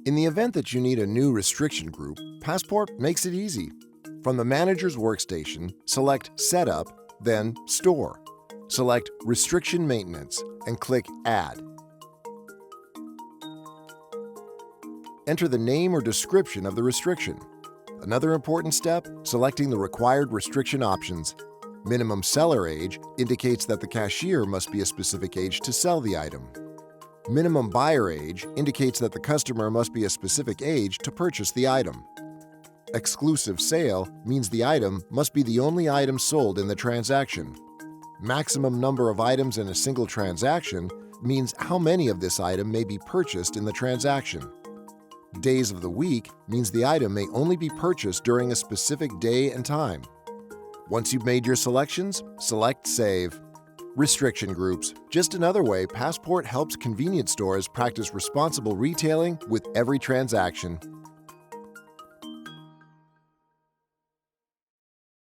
In the event that you need a new restriction group, Passport makes it easy. From the manager's workstation, select Setup, then Store. Select Restriction Maintenance and click Add. Enter the name or description of the restriction. Another important step, selecting the required restriction options. Minimum seller age indicates that the cashier must be a specific age to sell the item. Minimum buyer age indicates that the customer must be a specific age to purchase the item. Exclusive sale means the item must be the only item sold in the transaction. Maximum number of items in a single transaction means how many of this item may be purchased in the transaction. Days of the week means the item may only be purchased during a specific day and time. Once you've made your selections, select Save. Restriction groups, just another way Passport helps convenience stores practice responsible retailing with every transaction.